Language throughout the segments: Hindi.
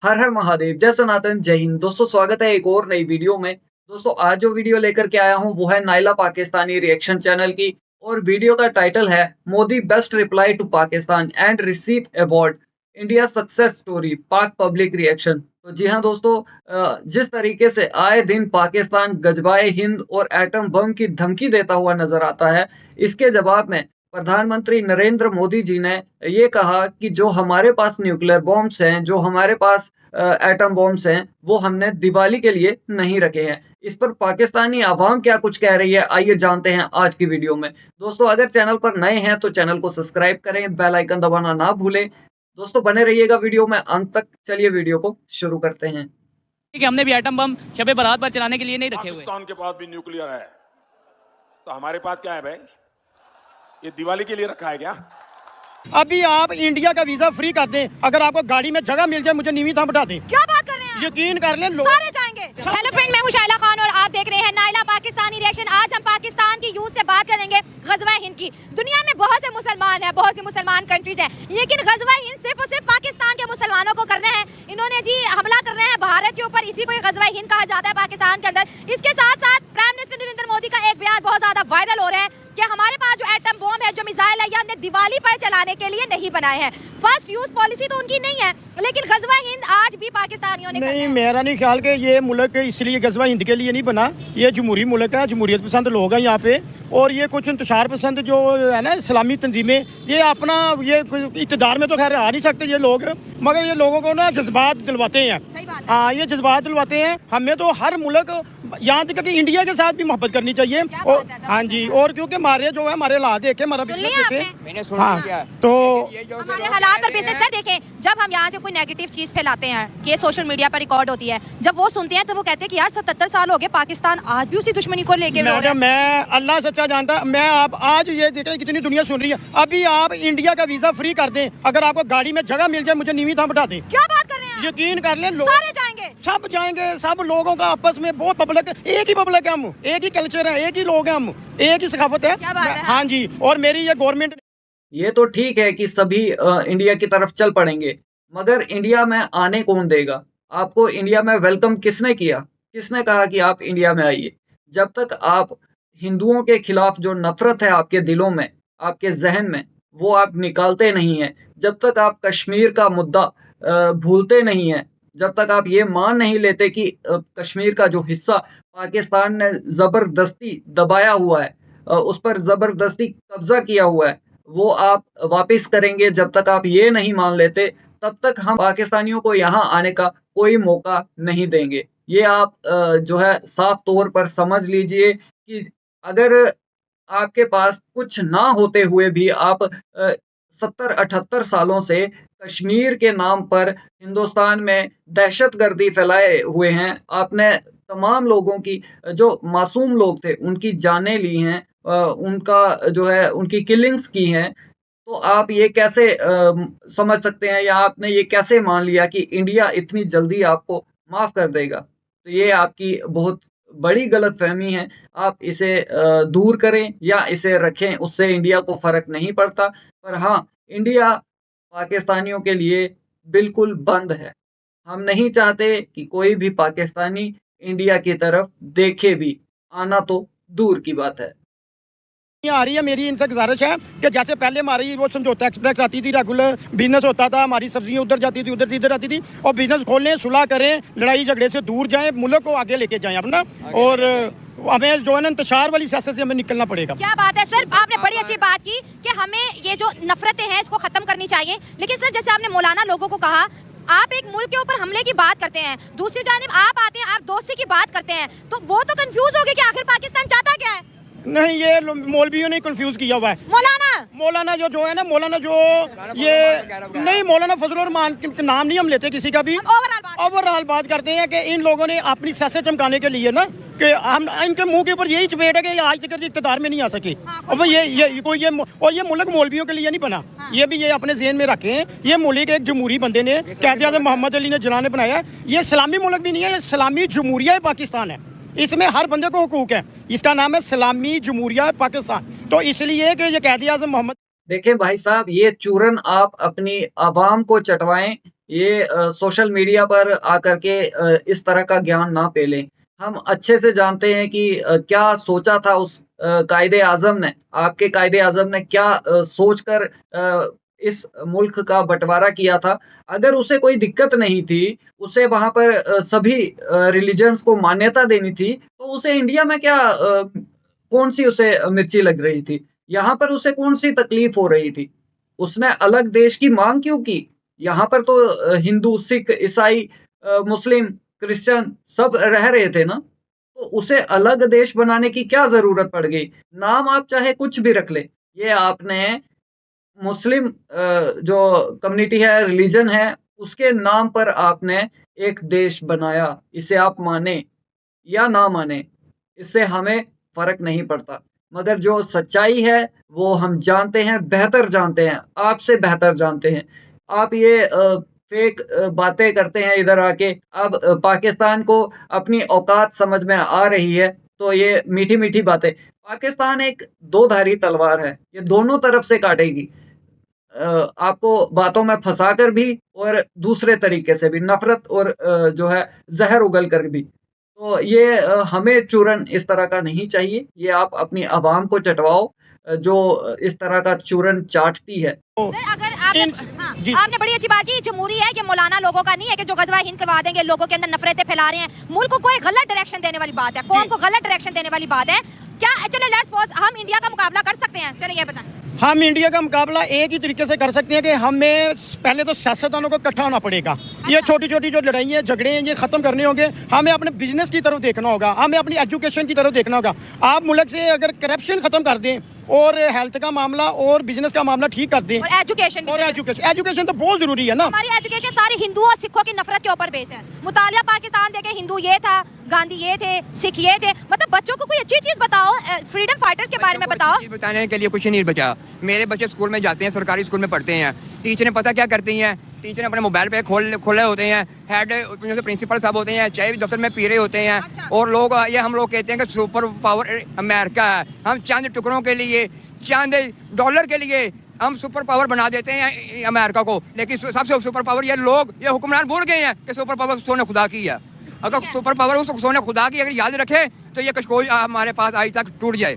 हर हर महादेव, जय सनातन, जय हिंद। दोस्तों स्वागत है एक और नई वीडियो में। दोस्तों आज जो वीडियो लेकर के आया हूँ वो है नायला पाकिस्तानी रिएक्शन चैनल की और वीडियो का टाइटल है Modi best reply to Pakistan and receive award India success story Pak public reaction. तो जी हाँ दोस्तों, जिस तरीके से आए दिन पाकिस्तान गजबाए हिंद और एटम बम की धमकी देता हुआ नजर आता है, इसके जवाब में प्रधानमंत्री नरेंद्र मोदी जी ने ये कहा कि जो हमारे पास न्यूक्लियर बॉम्ब्स हैं, जो हमारे पास एटम बॉम्ब्स हैं, वो हमने दिवाली के लिए नहीं रखे हैं। इस पर पाकिस्तानी आवाम क्या कुछ कह रही है, आइए जानते हैं आज की वीडियो में। दोस्तों अगर चैनल पर नए हैं तो चैनल को सब्सक्राइब करें, बेल आइकन दबाना ना भूलें। दोस्तों बने रहिएगा वीडियो में अंत तक। चलिए वीडियो को शुरू करते हैं। कि हमने भी एटम बम शबे बारात पर चलाने के लिए नहीं रखे हुए। पाकिस्तान के पास भी न्यूक्लियर है, तो हमारे पास क्या है भाई? ये दिवाली के लिए रखा है क्या? अभी आप इंडिया का वीजा फ्री कर दें, अगर आपको गाड़ी में जगह मिल जाए, मुझे नीवी थाम बैठा दें। क्या बात कर रहे हैं? यकीन कर लें, लोग सारे जाएंगे। हेलो फ्रेंड, मैं हूं शाइला खान और आप देख रहे हैं नायला पाकिस्तानी रिएक्शन। आज हम पाकिस्तान की यूथ से बात करेंगे गजवा हिंद की। दुनिया में बहुत से मुसलमान हैं, बहुत सी मुसलमान कंट्रीज हैं, लेकिन गजवा हिंद सिर्फ और सिर्फ पाकिस्तान के मुसलमानों को करना है। इन्होंने जी हमला कर रहे हैं भारत के ऊपर, इसी को गजवा हिंद कहा जाता है पाकिस्तान के अंदर। इसके साथ साथ प्राइम मिनिस्टर नरेंद्र मोदी का एक बयान बहुत ज्यादा वायरल हो रहा है कि हमारे पास जो एटम बॉम्ब है, जो मिसाइल है, ये हमने दिवाली पर चलाने के लिए नहीं बनाए हैं। फर्स्ट यूज पॉलिसी तो उनकी नहीं है, लेकिन गजवा हिंद आज भी पाकिस्तानियों ने नहीं, मेरा नहीं ख्याल कि ये मुल्क इसलिए गजवा हिंद के लिए नहीं बना। ये जमहूरी मुल्क है, जमहूरियत पसंद लोग हैं यहाँ पे, और ये कुछ इंतशार पसंद जो है ना इस्लामी तंजीमें, ये अपना ये इक़्तिदार में तो खैर आ नहीं सकते ये लोग, मगर ये लोगों को ना जज्बात दिलवाते हैं। हाँ, ये जज्बात दिलवाते हैं। हमें तो हर मुल्क, यहाँ तक कि इंडिया के साथ भी मोहब्बत करनी चाहिए। और हाँ जी, और क्योंकि हमारे जो है हमारे हालात देखे, हमारा बिजनेस देखे, मैंने सुना हाँ, तो हमारे हालात और बिजनेस। सर देखें, जब हम यहाँ से कोई नेगेटिव चीज फैलाते हैं कि ये सोशल मीडिया पर रिकॉर्ड होती है, जब वो सुनते हैं तो वो कहते हैं कि यार 77 साल हो गए, पाकिस्तान आज भी उसी दुश्मनी को लेके रो रहा है। मैं अल्लाह सच्चा जानता, मैं आप आज ये देखें कितनी दुनिया सुन रही है। अभी आप इंडिया का वीजा फ्री कर दें, अगर आपको गाड़ी में जगह मिल जाए, मुझे नीवी थाम बैठा दें। क्या बात कर रहे हैं? यकीन कर लें, लोग सारे जाएंगे, सब जाएंगे, सब लोगों का आपस में बहुत पब्लिक, एक ही पब्लिक है, हम एक ही कल्चर है, एक ही लोग हैं, हम एक ही सकाफत है। क्या बात है? हाँ जी, और मेरी ये गवर्नमेंट। ये तो ठीक है कि सभी इंडिया की तरफ चल पड़ेंगे, मगर इंडिया में आने कौन देगा? आपको इंडिया में वेलकम किसने किया? किसने कहा कि आप इंडिया में आइए? जब तक आप हिंदुओं के खिलाफ जो नफरत है आपके दिलों में, आपके जहन में, वो आप निकालते नहीं हैं, जब तक आप कश्मीर का मुद्दा भूलते नहीं हैं, जब तक आप ये मान नहीं लेते कि कश्मीर का जो हिस्सा पाकिस्तान ने जबरदस्ती दबाया हुआ है, उस पर जबरदस्ती कब्जा किया हुआ है, वो आप वापस करेंगे, जब तक आप ये नहीं मान लेते तब तक हम पाकिस्तानियों को यहाँ आने का कोई मौका नहीं देंगे। ये आप जो है साफ तौर पर समझ लीजिए कि अगर आपके पास कुछ ना होते हुए भी आप 70-78 सालों से कश्मीर के नाम पर हिंदुस्तान में दहशतगर्दी फैलाए हुए हैं। आपने तमाम लोगों की, जो मासूम लोग थे, उनकी जानें ली हैं, उनका जो है उनकी किलिंग्स की हैं। तो आप ये कैसे समझ सकते हैं, या आपने ये कैसे मान लिया कि इंडिया इतनी जल्दी आपको माफ़ कर देगा? तो ये आपकी बहुत बड़ी गलतफ़हमी है। आप इसे दूर करें या इसे रखें, उससे इंडिया को फ़र्क नहीं पड़ता। पर हाँ, इंडिया पाकिस्तानियों के लिए बिल्कुल बंद है। हम नहीं चाहते कि कोई भी पाकिस्तानी इंडिया की तरफ देखे भी, आना तो दूर की बात है। आ रही है, मेरी इनसे गुजारिश है कि जैसे पहले हमारी वो समझौता एक्सप्रेस आती थी, रेगुलर बिजनेस होता था, हमारी सब्जियां उधर जाती थी, उधर से इधर आती थी, और बिजनेस खोलें, सुलह करें, लड़ाई झगड़े से दूर जाएं, मुल्क को आगे लेके जाएं अपना, और हमें जो है ना इंतशार वाली सियासत से हमें निकलना पड़ेगा। क्या बात है सर, आपने बड़ी अच्छी बात की कि हमें ये जो नफरतें हैं इसको खत्म करनी चाहिए। लेकिन सर जैसे आपने मौलाना लोगों को कहा, आप एक मुल्क के ऊपर हमले की बात करते हैं, दूसरी जानिब आप आते हैं, आप दोस्ती की बात करते हैं, तो वो तो कंफ्यूज हो गए कि आखिर पाकिस्तान चाहता क्या है। नहीं, ये मौलवियों ने कंफ्यूज किया हुआ है। मौलाना जो है ना, मौलाना जो ये नहीं, मौलाना फजल रहमान का नाम नहीं हम लेते किसी का भी, ओवरऑल बात करते हैं कि इन लोगों ने अपनी सियासत चमकाने के लिए ना, कि हम इनके मुंह के ऊपर यही चपेट है कि आज तक इक़्तिदार में नहीं आ सके। और ये मुल्क मौलवियों के लिए नहीं बना। ये भी ये अपने ज़हन में रखें, ये मुल्क एक जमहूरी बंदे ने, क़ायद-ए-आज़म मोहम्मद अली ने जिन्ना ने बनाया। ये इस्लामी मुल्क भी नहीं है, ये इस्लामी जमहूरिया पाकिस्तान है। इसमें हर बंदे को हुकूक है। इसका नाम है इस्लामी जमहूरिया पाकिस्तान। तो इसलिए कि ये क़ायद-ए-आज़म मोहम्मद। देखें भाई साहब, ये चूरन आप अपनी आवाम को चटवाएं ये सोशल मीडिया पर आकर के इस तरह का ज्ञान ना पेलें। हम अच्छे से जानते हैं कि क्या सोचा था उस कायदे-आज़म ने, आपके कायदे-आज़म ने क्या सोचकर इस मुल्क का बँटवारा किया था। अगर उसे कोई दिक्कत नहीं थी, उसे वहाँ पर सभी रिलिजन्स को मान्यता देनी थी, तो उसे इंडिया में क्या कौन-सी उसे मिर्ची लग रही थी? यहाँ पर उसे कौन-सी तकलीफ़ हो रही थी? उसने अलग देश की माँग क्यों की? यहाँ पर तो हिंदू, सिख, ईसाई, मुस्लिम, क्रिश्चियन सब रह रहे थे ना? तो उसे अलग देश बनाने की क्या ज़रूरत पड़ गई? नाम आप चाहे कुछ भी रख लें। ये आपने मुस्लिम जो कम्युनिटी है, रिलीजन है, उसके नाम पर आपने एक देश बनाया। इसे आप माने या ना माने, इससे हमें फ़र्क नहीं पड़ता। मगर जो सच्चाई है, वो हम जानते हैं, बेहतर जानते हैं, आपसे बेहतर जानते हैं। आप ये फ़ेक बातें करते हैं इधर आके। अब पाकिस्तान को अपनी औकात समझ में आ रही है, तो ये मीठी-मीठी बातें। पाकिस्तान एक दो-धारी तलवार है, ये दोनों तरफ से काटेगी। आपको बातों में फँसाकर भी और दूसरे तरीके से भी, नफ़रत और जो है ज़हर उगल कर भी। तो ये हमें चूरन इस तरह का नहीं चाहिए। ये आप अपनी आवाम को चटवाओ जो इस तरह का चूरन चाटती है। सर अगर आपने बड़ी अच्छी बात की, जमहूरी है, ये मौलाना लोगों का नहीं है कि जो गज़वा हिंद करवा देंगे, लोगों के अंदर नफरतें फैला रहे हैं, मुल्क को एक गलत डायरेक्शन देने वाली बात है, कौम को गलत डायरेक्शन देने वाली बात है। क्या चलो लेट्स सपोज हम इंडिया का मुकाबला कर सकते हैं? चलिए ये बताएं। हम इंडिया का मुकाबला एक ही तरीके से कर सकते हैं कि हमें पहले तो सियासतदानों को इकट्ठा होना पड़ेगा। ये छोटी छोटी जो लड़ाई हैं, झगड़े हैं, ये ख़त्म करने होंगे। हमें अपने बिजनेस की तरफ देखना होगा, हमें अपनी एजुकेशन की तरफ देखना होगा। आप मुल्क से अगर करप्शन ख़त्म कर दें और हेल्थ का मामला और बिजनेस का मामला ठीक कर दें और एजुकेशन तो बहुत ज़रूरी है ना। हमारी एजुकेशन सारी हिंदुओं और सिखों की नफरत के ऊपर बेस है। मुतालिया पाकिस्तान देखे, हिंदू ये था, गांधी ये थे, सिख ये थे। मतलब बच्चों को कोई अच्छी चीज़ बताओ, फ्रीडम फाइटर्स के बारे में बताओ। बताने के लिए कुछ नहीं बचा। मेरे बच्चे स्कूल में जाते हैं, सरकारी स्कूल में पढ़ते हैं। टीचर ने पता क्या करती हैं, टीचर अपने मोबाइल पे खोले होते हैं, हेड प्रिंसिपल साहब होते हैं, चाय दफ्तर में पी रहे होते हैं। अच्छा। और लोग ये हम लोग कहते हैं कि सुपर पावर अमेरिका है। हम चंद टुकड़ों के लिए, चंद डॉलर के लिए हम सुपर पावर बना देते हैं अमेरिका को। लेकिन सबसे सुपर पावर ये लोग, ये हुक्मरान भूल गए हैं कि सुपर पावर सोने खुदा की है। अगर सुपर पावर उस सोने खुदा की अगर याद रखे तो ये कशकोई हमारे पास आज तक टूट जाए।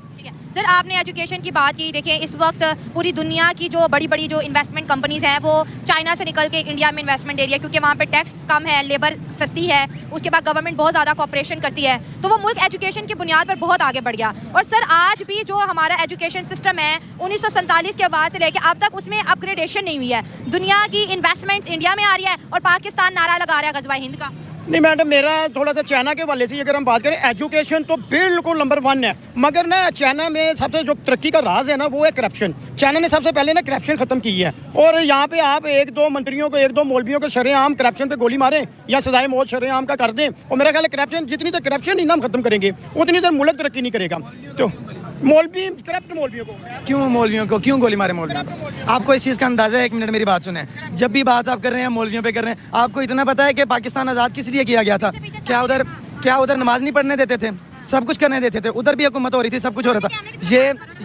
सर आपने एजुकेशन की बात की। देखिए इस वक्त पूरी दुनिया की जो बड़ी बड़ी जो इन्वेस्टमेंट कंपनीज हैं वो चाइना से निकल के इंडिया में इन्वेस्टमेंट दे रही है, क्योंकि वहाँ पे टैक्स कम है, लेबर सस्ती है, उसके बाद गवर्नमेंट बहुत ज़्यादा कोऑपरेशन करती है, तो वो मुल्क एजुकेशन की बुनियाद पर बहुत आगे बढ़ गया। और सर आज भी जो हमारा एजुकेशन सिस्टम है 1947 के बाद से लेकर अब तक उसमें अपग्रेडेशन नहीं हुई है। दुनिया की इन्वेस्टमेंट्स इंडिया में आ रही है और पाकिस्तान नारा लगा रहा है गज़वा हिंद का। नहीं मैडम, मेरा थोड़ा सा चाइना के वाले से अगर हम बात करें, एजुकेशन तो बिल्कुल नंबर 1 है, मगर ना चाइना में सबसे जो तरक्की का राज है ना वो है करप्शन। चाइना ने सबसे पहले ना करप्शन खत्म की है। और यहाँ पे आप एक दो मंत्रियों को, एक दो मौलवियों को शरेआम करप्शन पे गोली मारें या सजाए मौत शरेआम का कर दें, और मेरा ख्याल है करप्शन, जितनी देर करप्शन ही ना हम खत्म करेंगे उतनी देर मुल्क तरक्की नहीं करेगा। तो मौलवी करप्ट मौलवियों को क्यों गोली मारे मौलवियों को? आपको इस चीज़ का अंदाजा है? एक मिनट मेरी बात सुने। जब भी बात आप कर रहे हैं मौलवियों पे कर रहे हैं, आपको इतना पता है कि पाकिस्तान आज़ाद किस लिए किया गया था? क्या उधर नमाज नहीं पढ़ने देते थे? सब कुछ करने देते थे, उधर भी हुकूमत हो रही थी, सब कुछ हो रहा था।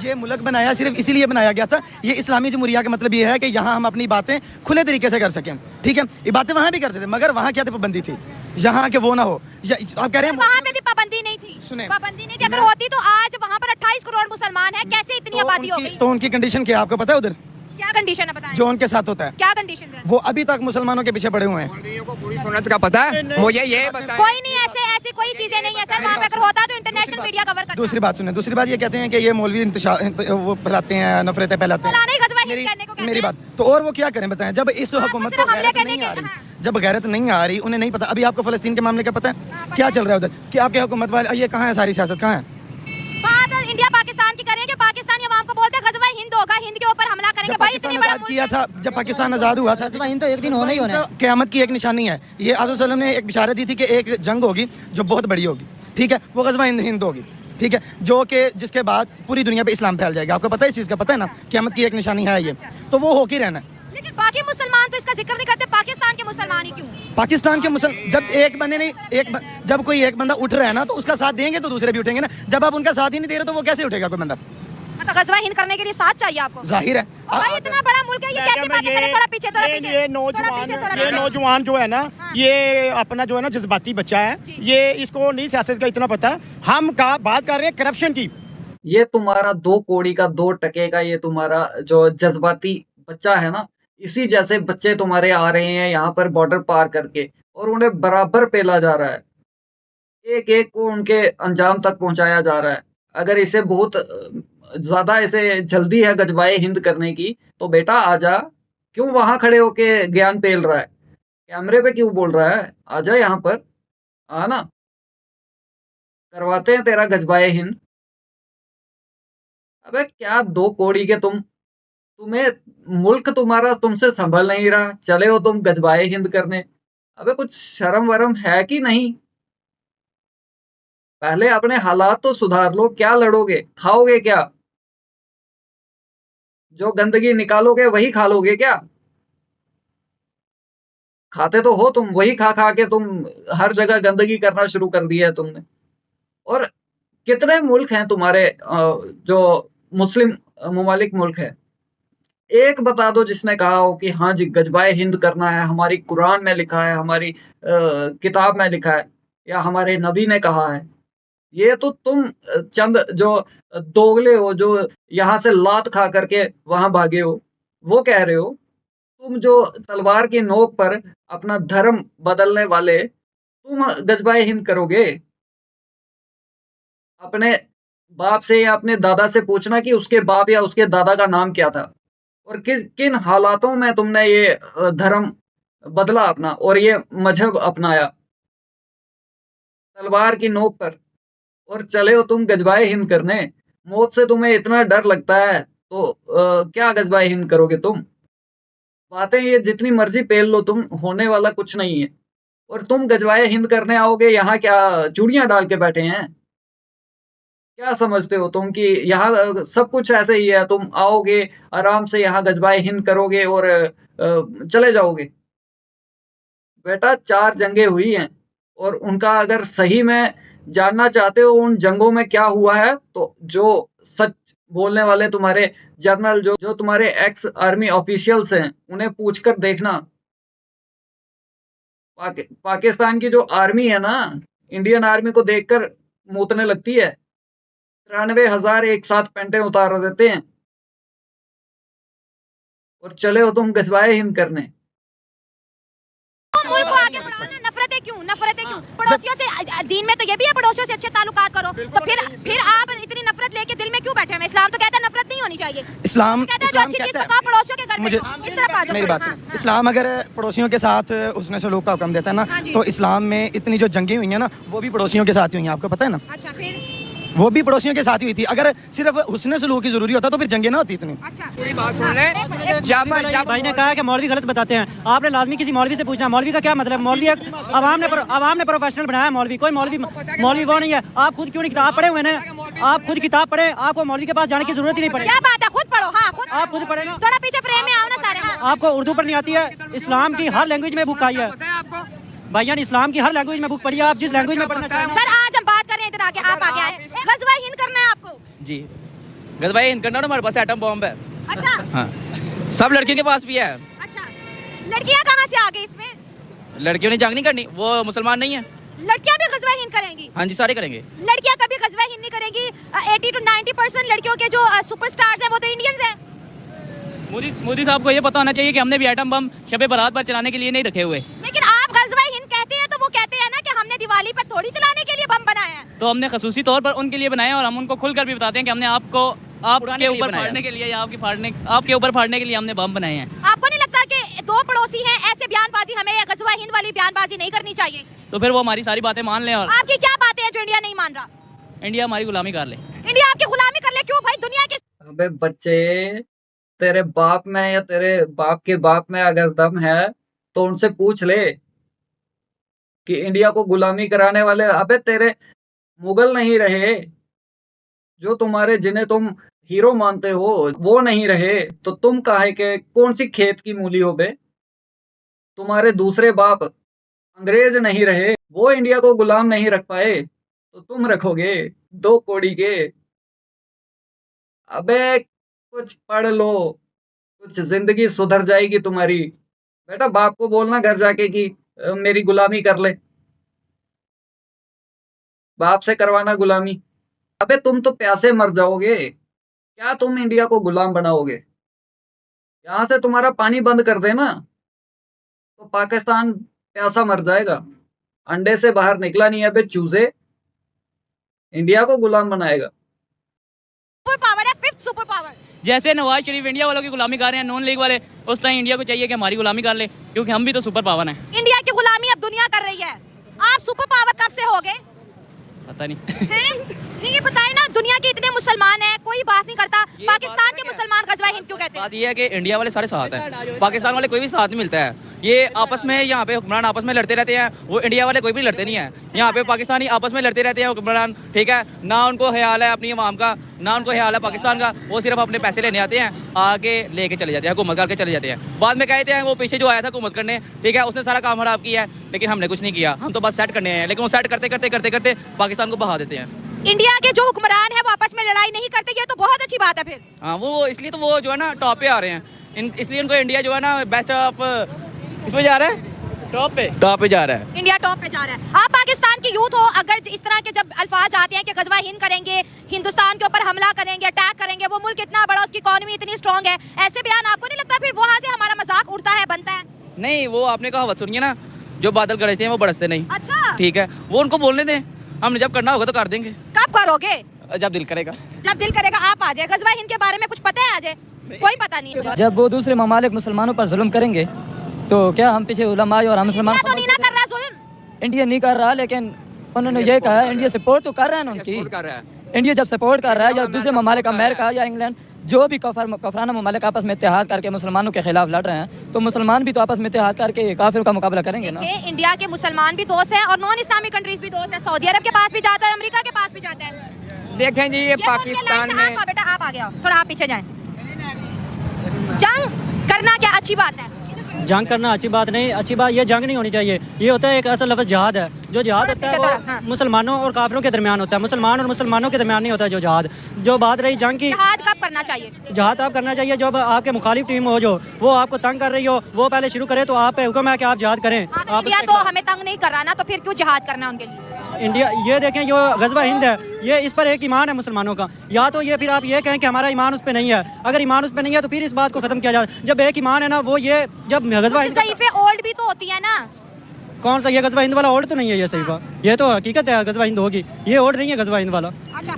ये मुल्क बनाया सिर्फ इसीलिए बनाया गया था। ये इस्लामी जमहूरिया का मतलब ये है कि यहाँ हम अपनी बातें खुले तरीके से कर सकें। ठीक है, ये बातें वहाँ भी करते थे, मगर वहाँ क्या पाबंदी थी, यहाँ के वो ना हो। आप कह रहे हैं वहाँ पे भी पाबंदी नहीं थी। सुने, पाबंदी नहीं थी। अगर होती तो आज वहाँ पर 28 करोड़ मुसलमान हैं, कैसे इतनी आबादी हो गई? तो उनकी कंडीशन क्या आपको पता है? उधर क्या कंडीशन है बताएं? जो उनके साथ होता है, क्या कंडीशन है? वो अभी तक मुसलमानों के पीछे पड़े हुए हैं। मौलवियों को पूरी सुन्नत का पता है, मुझे ये बताएं। कोई नहीं, ऐसी कोई चीजें नहीं है सर। वहाँ पे अगर होता तो इंटरनेशनल मीडिया कवर करता। दूसरी बात सुने, दूसरी बात ये कहते हैं कि ये मौलवी वो फैलाते हैं, नफरतें फैलाते हैं। मेरी बात तो, और वो क्या करें बताएं? जब इस हुकूमत को गैरत नहीं आ रही, जब गैरत नहीं आ रही, उन्हें नहीं पता। अभी आपको फलस्तीन के मामले का पता है क्या चल रहा है उधर? कि आपके हुकूमत वाले, ये कहाँ है सारी सियासत, कहाँ है? बात इंडिया पाकिस्तान की करें कि पाकिस्तानी अवाम को बोलते हैं गज़वा हिंद होगा, हिंद के ऊपर हमला करेंगे। भाई इतनी बड़ा किया था जब पाकिस्तान आज़ाद हुआ था, हिंद तो एक दिन होना ही होना है। क़यामत की एक निशानी है ये। आज़म सल्लम ने एक बिशारत दी थी कि एक जंग होगी जो बहुत बड़ी होगी, ठीक है, वो गज़वा हिंद होगी, ठीक है, जो कि जिसके बाद पूरी दुनिया पे इस्लाम फैल जाएगा। आपको पता है इस चीज़ का? पता है ना, क़यामत की एक निशानी है ये, तो वो हो के रहना है। लेकिन बाकी मुसलमान तो इसका जिक्र नहीं करते, पाकिस्तान के मुसलमान ही क्यों? पाकिस्तान के जब एक बंदे नहीं जब कोई एक बंदा उठ रहा है ना, तो उसका साथ देंगे तो दूसरे भी उठेंगे ना। जब आप उनका साथ ही नहीं दे रहे तो वो कैसे उठेगा कोई बंदा? तो गजवा हिंद करने के लिए साथ चाहिए आपको। जाहिर है। भाई इतना बड़ा मुल्क है, ये कैसी बातें करें? थोड़ा पीछे, थोड़ा पीछे। ये नौजवान जो है ना, ये अपना जो है ना जज्बाती बच्चा है, ये इसको नहीं सियासत का इतना पता। हम बात कर रहे हैं करप्शन की। ये तुम्हारा 2 कौड़ी का 2 टके का ये तुम्हारा जो जज्बाती बच्चा है ना, इसी जैसे बच्चे तुम्हारे आ रहे हैं यहाँ पर बॉर्डर पार करके और उन्हें बराबर पेला जा रहा है, एक एक को उनके अंजाम तक पहुंचाया जा रहा है। अगर इसे बहुत ज्यादा इसे जल्दी है गजबाए हिंद करने की तो बेटा आजा, क्यों वहां खड़े होके ज्ञान पेल रहा है, कैमरे पे क्यों बोल रहा है? आजा यहाँ पर, आना, करवाते हैं तेरा गजबाए हिंद। अबे क्या 2 कौड़ी के तुम्हें मुल्क तुम्हारा तुमसे संभल नहीं रहा, चले हो तुम गजबाए हिंद करने। अबे कुछ शर्म वरम है कि नहीं? पहले अपने हालात तो सुधार लो। क्या लड़ोगे, खाओगे क्या? जो गंदगी निकालोगे वही खा लोगे क्या? खाते तो हो तुम, वही खा खा के तुम हर जगह गंदगी करना शुरू कर दिया है तुमने। और कितने मुल्क हैं तुम्हारे जो मुस्लिम ममालिक मुल्क है, एक बता दो जिसने कहा हो कि हाँ जी गजबाए हिंद करना है, हमारी कुरान में लिखा है, हमारी किताब में लिखा है, या हमारे नबी ने कहा है। ये तो तुम चंद जो दोगले हो, जो यहाँ से लात खा करके वहां भागे हो, वो कह रहे हो। तुम जो तलवार की नोक पर अपना धर्म बदलने वाले, तुम गजबाए हिंद करोगे? अपने बाप से या अपने दादा से पूछना कि उसके बाप या उसके दादा का नाम क्या था और किन हालातों में तुमने ये धर्म बदला अपना और ये मजहब अपनाया। तलवार की नोक पर और चले हो तुम गजबाए हिंद करने। मौत से तुम्हें इतना डर लगता है तो क्या गजबाए हिंद करोगे तुम? बातें ये जितनी मर्जी पेल लो तुम, होने वाला कुछ नहीं है। और तुम गजबाए हिंद करने आओगे, यहाँ क्या चूड़ियां डाल के बैठे हैं? क्या समझते हो तुम कि यहाँ सब कुछ ऐसे ही है? तुम आओगे आराम से यहाँ गजबाए हिंद करोगे और चले जाओगे? बेटा 4 जंगें हुई हैं और उनका अगर सही में जानना चाहते हो उन जंगों में क्या हुआ है, तो जो सच बोलने वाले तुम्हारे जर्नल, जो तुम्हारे एक्स आर्मी ऑफिशियल्स हैं, उन्हें पूछकर देखना। पाकिस्तान की जो आर्मी है ना, इंडियन आर्मी को देखकर मूतने लगती है। 93,000 एक साथ पेंटें उतार देते हैं और चले हो तुम गजबाए हिंद करने। मुल्क को आगे बढ़ाओ ना, नफरतें क्यों? नफरतें क्यों? पड़ोसियों से, दीन में तो ये भी है पड़ोसियों से अच्छे ताल्लुकात करो, तो फिर आप इतनी नफरत लेके दिल में क्यों बैठे हैं? इस्लाम तो कहता है नफरत नहीं होनी चाहिए। इस्लाम कहता है जो अच्छी चीज पकाओ पड़ोसियों के घर में, इस तरफ आ जाओ। मेरी बात सुनो, इस्लाम अगर पड़ोसियों के साथ उसने सलूक का हुक्म देता है ना, तो इस्लाम में इतनी जो जंगें हुई हैं ना, वो भी पड़ोसियों के साथ ही हुई हैं, आपको पता है ना? अच्छा, फिर वो भी पड़ोसियों के साथ ही हुई थी। अगर सिर्फ हुस्न सलूक की जरूरी होता तो फिर जंगे ना होती इतनी। अच्छा, पूरी बात सुन ले। जब भाई ने कहा है कि मौलवी गलत बताते हैं, आपने लाजमी किसी मौलवी से पूछना मौलवी का क्या मतलब। मौलवी आवाम ने प्रोफेशनल बनाया है मौलवी, कोई मौलवी वो नहीं है। आप खुद क्यों नहीं किताब पढ़े हुए हैं? आप खुद किताब पढ़े, आपको मौलवी के पास जाने की जरूरत ही नहीं पड़े। क्या बात है, खुद पढ़ो। हाँ, आप खुद पढ़े ना। थोड़ा पीछे फ्रेम में आओ ना सारे। हाँ। आपको उर्दू पढ़नी आती है? इस्लाम की हर लैंग्वेज में बुक आई है भाईजान, इस्लाम की हर लैंग्वेज में बुक पढ़ी है, आप जिस लैंग्वेज में पढ़ना चाहें। सर आज हम बात कर रहे हैं, इधर आके आप आगे आए, गजवा हिंद करना है आपको जी। गजवा हिंद करना, हमारे पास एटम बॉम्ब है। अच्छा, हाँ, सब लड़कियों के पास भी है। अच्छा, लड़कियां कहाँ से आ गई इसमें? लड़कियों ने जंग नहीं करनी, वो मुसलमान नहीं है। लड़कियां भी गजवा हिंद करेंगी? हाँ जी, सारे करेंगे। लड़कियां कभी गजवा हिंद नहीं करेंगी। 80 to 90% लड़कियों के जो सुपरस्टार्स हैं वो तो इंडियंस हैं। मोदी साहब को ये पता होना चाहिए कि हमने भी एटम बम शब बारात पर चलाने के लिए नहीं रखे हुए। लेकिन आप गजवा हिंद कहते हैं तो वो कहते हैं ना कि हमने दिवाली पर थोड़ी चलाने के लिए बम बनाया है। तो हमने खसूसी तौर पर उनके लिए बनाए और हम उनको खुलकर भी बताते हैं कि हमने आपके ऊपर फाड़ने के लिए या आपके ऊपर फाड़ने के लिए हमने बम बनाए हैं। आपको नहीं लगता कि 2 पड़ोसी हैं, ऐसे बयानबाजी, हमें गजवा हिंद वाली बयानबाजी नहीं करनी चाहिए? तो फिर वो हमारी सारी बातें मान लें। और आपकी क्या बातें हैं जो इंडिया नहीं मान रहा? इंडिया हमारी गुलामी कर ले। इंडिया आपकी गुलामी कर ले? क्यों भाई? दुनिया के अबे बच्चे, तेरे बाप में या तेरे बाप के बाप में अगर दम है तो उनसे पूछ ले कि इंडिया को गुलामी कराने वाले अबे तेरे मुगल नहीं रहे, जो तुम्हारे जिन्हें तुम हीरो मानते हो वो नहीं रहे, तो तुम काहे के कौन सी खेत की मूली हो बे? तुम्हारे दूसरे बाप अंग्रेज नहीं रहे, वो इंडिया को गुलाम नहीं रख पाए, तो तुम रखोगे 2 कौड़ी के? अबे कुछ पढ़ लो, कुछ जिंदगी सुधर जाएगी तुम्हारी। बेटा बाप को बोलना घर जाके कि मेरी गुलामी कर ले, बाप से करवाना गुलामी। अबे तुम तो प्यासे मर जाओगे, क्या तुम इंडिया को गुलाम बनाओगे? यहाँ से तुम्हारा पानी बंद कर देना तो पाकिस्तान प्यासा मर जाएगा। अंडे से बाहर निकला नहीं है बे चूजे, इंडिया को गुलाम बनाएगा। सुपर पावर है, फिफ्थ सुपर पावर। जैसे नवाज शरीफ इंडिया वालों की गुलामी कर रहे हैं, नॉन लीग वाले, उस टाइम इंडिया को चाहिए कि हमारी गुलामी कर ले, क्योंकि हम भी तो सुपर पावर हैं। इंडिया की गुलामी अब दुनिया कर रही है, आप सुपर पावर कब से हो गए? पता नहीं। नहीं ये बताए ना, दुनिया के इतने मुसलमान हैं, कोई बात नहीं करता, पाकिस्तान के मुसलमान गजवा हिंद क्यों कहते हैं? बात ये है कि इंडिया वाले सारे साथ हैं, पाकिस्तान वाले कोई भी साथ नहीं मिलता है। ये आपस में यहाँ पे हुक्मरान आपस में लड़ते रहते हैं, वो इंडिया वाले कोई भी लड़ते नहीं है। यहाँ पे पाकिस्तानी आपस में लड़ते रहते हैं हुक्मरान, ठीक है ना, उनको ख्याल है अपनी अवाम का, ना उनको ख्याल है पाकिस्तान का। वो सिर्फ अपने पैसे लेने आते हैं, आके लेके चले जाते हैं, हुकूमत करके चले जाते हैं। बाद में कहते हैं वो पीछे जो आया था हुकूमत करने, ठीक है, उसने सारा काम खराब किया है, लेकिन हमने कुछ नहीं किया, हम तो बस सेट करने हैं। लेकिन वो सेट करते करते करते करते पाकिस्तान को बहा देते हैं। इंडिया के जो हुक्मरान है वो आपस में लड़ाई नहीं करते, ये तो बहुत अच्छी बात है फिर। हाँ वो इसलिए तो वो जो है ना टॉप पे आ रहे हैं, इसलिए उनको इंडिया जो है ना बेस्ट ऑफ इसमें जा रहा है, टॉप पे जा रहा है, इंडिया टॉप पे जा रहा है। आप पाकिस्तान की यूथ हो, अगर इस तरह के जब अल्फाज आते हैं कि गजवा हिंद करेंगे, हिंदुस्तान के ऊपर हमला करेंगे, अटैक करेंगे, वो मुल्क इतना बड़ा, उसकी इकोनॉमी इतनी स्ट्रांग है, ऐसे बयान आपको नहीं लगता फिर वहाँ से हमारा मजाक उड़ता है, बनता है? नहीं वो आपने कहावत सुनिए ना, जो बादल गरजते हैं वो बरसते नहीं। अच्छा ठीक है, वो उनको बोलने दें, हमने जब करना होगा तो कर देंगे। कब करोगे? जब दिल करेगा। जब दिल करेगा आप आ जाए। गजवा हिंद के बारे में कुछ पता है? आ जाए, कोई पता नहीं है। जब वो दूसरे ममालिक मुसलमानों पर जुल्म करेंगे तो क्या हम पीछे उलमा और हम मुसलमान? तो नहीं ना कर रहा जुल्म, इंडिया नहीं कर रहा, लेकिन उन्होंने ये कहा इंडिया सपोर्ट तो कर रहा है ना उनकी। इंडिया जब सपोर्ट कर रहा है, या दूसरे ममालिक अमेरिका या इंग्लैंड जो भी कफराना ममालिक आपस में इत्तेहाद करके मुसलमानों के खिलाफ लड़ रहे हैं, तो मुसलमान भी तो आपस में इत्तेहाद करके काफिर का मुकाबला करेंगे ना। इंडिया के मुसलमान भी दोस्त हैं और नॉन इस्लामिक कंट्रीज भी दोस्त हैं। सऊदी अरब के पास भी जाता है, अमेरिका के पास भी जाता है। देखें जी ये पाकिस्तान में, बेटा आप आ गया, थोड़ा आप पीछे जाएं। जंग करना क्या अच्छी बात है? जंग करना अच्छी बात नहीं, अच्छी बात ये जंग नहीं होनी चाहिए। ये होता है एक असल लफ्ज़ जिहाद है। जो जिहाद होता है वो मुसलमानों और काफिरों के दरमियान होता है, मुसलमान और मुसलमानों के दरमियान नहीं होता है जो जिहाद। जो बात रही जंग की, जिहाद कब करना चाहिए? जिहाद आप करना चाहिए जब आपके मुखालिफ टीम हो, जो वो आपको तंग कर रही हो, वो पहले शुरू करे तो आप पे हुक्म है कि आप जिहाद करें। आप इंडिया तो हमें तंग नहीं कर रहा ना, तो फिर क्यों जिहाद करना उनके लिए? इंडिया ये देखें, जो गजवा हिंद है ये इस पर एक ईमान है मुसलमानों का, या तो ये फिर आप ये कहें कि हमारा ईमान उस पर नहीं है। अगर ईमान उस पर नहीं है तो फिर इस बात को खत्म किया जाए। जब एक ईमान है ना, वो ये जब गजवा हिंद ओल्ड भी तो होती है ना। कौन सा ये गजवा हिंद वाला ओल्ड तो नहीं है, ये सही ये तो हकीकत है, गजवा हिंद होगी, ये ओल्ड नहीं है गजवा हिंद वाला। अच्छा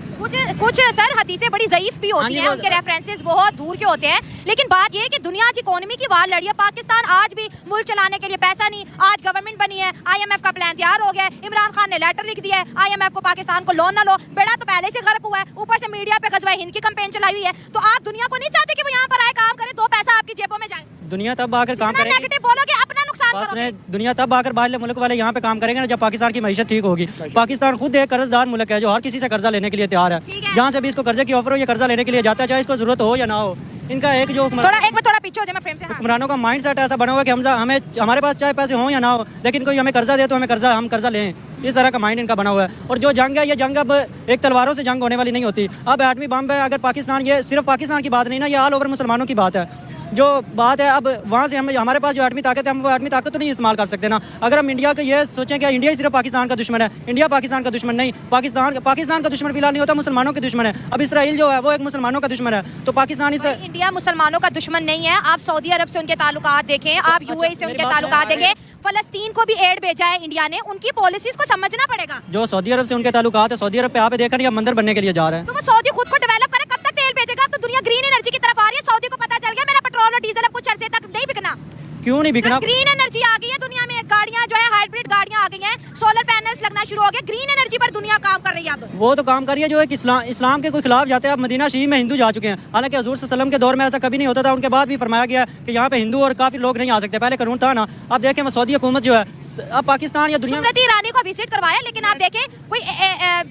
कुछ सर हदीसें बड़ी ज़ईफ भी होती हैं, उनके रेफरेंसेस बहुत दूर के होते हैं, लेकिन बात ये है कि दुनिया आज इकोनॉमी की वार लड़ी है। पाकिस्तान आज भी मुल्क चलाने के लिए पैसा नहीं, आज गवर्नमेंट बनी है, IMF का प्लान तैयार हो गया है, इमरान खान ने लेटर लिख दिया है IMF को पाकिस्तान को लोन ना लो, बेड़ा तो पहले से गर्क हुआ है, ऊपर से मीडिया पे गजवा हिंद की कैंपेन चलाई हुई है। तो आप दुनिया को नहीं चाहते कि वो यहाँ पर आए, काम करे, दो पैसा आपकी जेबों में जाए? दुनिया तब आकर काम करेगी, नेगेटिव बोलोगे अपना नुकसान करोगे। दुनिया तब आकर बाहर मुल्क वाले यहाँ पे काम करेंगे ना जब पाकिस्तान की मईशत ठीक होगी। पाकिस्तान खुद एक कर्जदार मुल्क है जो हर किसी से कर्जा लेने के लिए तैयार है। जहाँ से भी इसको कर्जे की ऑफर हो, ये कर्जा लेने के लिए जाता है, चाहे इसको जरूरत हो या ना हो। इनका एक जो थोड़ा पीछे हो जाए, मैं फ्रेम से। हुक्मरानों का माइंड सेट ऐसा बना हुआ है कि हमें हमारे पास चाहे पैसे हों या ना हो, लेकिन कोई हमें कर्जा दे तो हम कर्जा लें, इस तरह का माइंड इनका बना हुआ है। और जो जंग है, ये जंग अब एक तलवारों से जंग होने वाली नहीं होती। अब एटमी बम है, अगर पाकिस्तान, ये सिर्फ पाकिस्तान की बात नहीं ना, ये ऑल ओवर मुसलमानों की बात है। जो बात है अब वहाँ से हमारे पास जो एटमी ताकत है, हम वो एटमी ताकत तो नहीं इस्तेमाल कर सकते ना। अगर हम इंडिया को ये सोचें कि इंडिया ही सिर्फ पाकिस्तान का दुश्मन है, इंडिया पाकिस्तान का दुश्मन नहीं, पाकिस्तान का दुश्मन फिलहाल नहीं होता, मुसलमानों के दुश्मन है। अब इसराइल जो है वो एक मुसलमानों का दुश्मन है, तो पाकिस्तान इंडिया मुसलमानों का दुश्मन नहीं है। आप सऊदी अरब से उनके ताल्लुकात देखें, आप UAE से उनके ताल्लुकात देखें, फलस्तीन को भी एड भेजा है इंडिया ने, उनकी पॉलिसीज को समझना पड़ेगा। जो सऊदी अरब से उनके ताल्लुकात है, सऊदी अरब पे आप देखा नहीं, अब मंदिर बनने के लिए जा रहे हैं। तो वो सऊदी खुद को डेवलप करे, कब तक तेल भेजेगा? अब तो दुनिया ग्रीन एनर्जी की तरफ आ रही है। सऊदी को पता चल गया मेरा पेट्रोल और डीजल अब कुछ अरसे तक नहीं बिकना। क्यों नहीं बिकना? ग्रीन एनर्जी आ गई है दुनिया में, गाड़ियां जो है हाइब्रिड गाड़ियां आ गई हैं, सोलर पैनल्स लगना शुरू हो गए, ग्रीन एनर्जी पर दुनिया काम कर रही है। अब वो तो काम कर रही है जो एक इस्लाम के कोई खिलाफ जाते हैं। अब मदीना शरीफ में हिंदू जा चुके हैं, हालांकि हुजूर सल्लल्लाहु अलैहि वसल्लम के दौर में ऐसा कभी नहीं होता था, उनके बाद भी फरमाया गया कि यहाँ पे हिंदू और काफी लोग नहीं आ सकते, पहले कानून था ना। अब देखें वो सऊदी हुकूमत जो है, अब पाकिस्तान या दुनिया स्मृति ईरानी को विजिट करवाया, लेकिन आप देखें कोई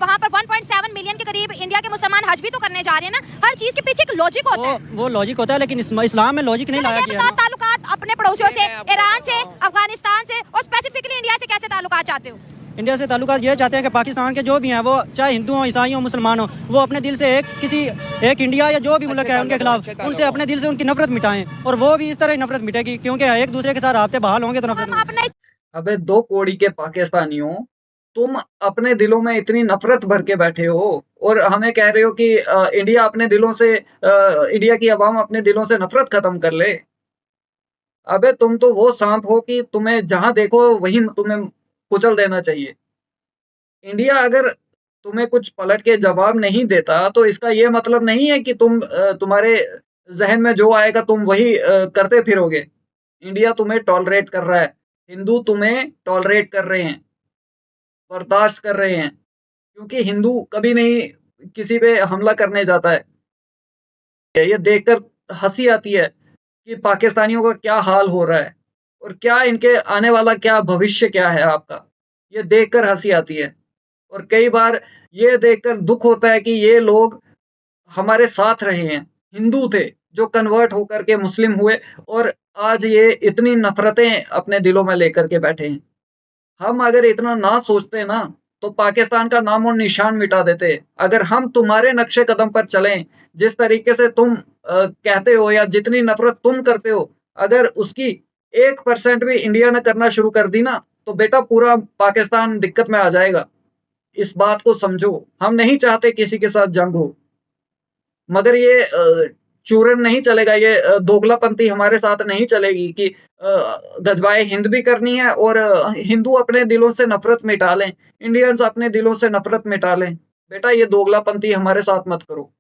वहाँ पर 1.7 मिलियन के करीब इंडिया के मुसलमान हज भी तो करने जा रहे हैं ना। हर चीज के पीछे एक लॉजिक होता है। वो लॉजिक होता है, लेकिन इस्लाम में लॉजिक नहीं लाया गया। ताल्लुकात अपने पड़ोसियों से, ईरान से, अफगानिस्तान से और स्पेसिफिकली इंडिया से कैसे ताल्लुकात चाहते हो? इंडिया से ताल्लुकात ये चाहते हैं कि पाकिस्तान के जो भी हैं वो चाहे हिंदू हों, ईसाई हों, मुसलमान हों, वो अपने दिल से एक इंडिया या जो भी मुल्क है उनके खिलाफ उनसे अपने दिल से उनकी नफरत मिटाएं, और वो भी इस तरह ही नफरत मिटेगी, क्योंकि एक दूसरे के साथ राब्ते बहाल होंगे तो नफरत। अबे 2 कौड़ी के पाकिस्तानियों, तुम अपने दिलों में इतनी नफरत भर के बैठे हो और हमें कह रहे हो कि इंडिया अपने दिलों से इंडिया की आवाम अपने दिलों से नफरत खत्म कर ले। अबे तुम तो वो सांप हो कि तुम्हें जहां देखो वहीं तुम्हें कुचल देना चाहिए। इंडिया अगर तुम्हें कुछ पलट के जवाब नहीं देता तो इसका ये मतलब नहीं है कि तुम्हारे जहन में जो आएगा तुम वही करते फिरोगे। इंडिया तुम्हें टॉलरेट कर रहा है, हिंदू तुम्हें टॉलरेट कर रहे हैं, बर्दाश्त कर रहे हैं, क्योंकि हिंदू कभी नहीं किसी पे हमला करने जाता है। ये देखकर हंसी आती है कि पाकिस्तानियों का क्या हाल हो रहा है और क्या इनके आने वाला क्या भविष्य क्या है आपका, ये देखकर हंसी आती है। और कई बार ये देखकर दुख होता है कि ये लोग हमारे साथ रहे हैं, हिंदू थे जो कन्वर्ट होकर के मुस्लिम हुए और आज ये इतनी नफरतें अपने दिलों में लेकर के बैठे हैं। हम अगर इतना ना सोचते ना तो पाकिस्तान का नाम और निशान मिटा देते। अगर हम तुम्हारे नक्शे कदम पर चलें, जिस तरीके से तुम कहते हो या जितनी नफरत तुम करते हो, अगर उसकी 1% भी इंडिया ने करना शुरू कर दी ना तो बेटा पूरा पाकिस्तान दिक्कत में आ जाएगा। इस बात को समझो। हम नहीं चाहते किसी के साथ जंग हो, मगर ये चूरन नहीं चलेगा, ये दोगलापंथी हमारे साथ नहीं चलेगी कि गजबाए हिंद भी करनी है और हिंदू अपने दिलों से नफरत मिटा लें, इंडियंस अपने दिलों से नफरत मिटा लें। बेटा ये दोगलापंथी हमारे साथ मत करो।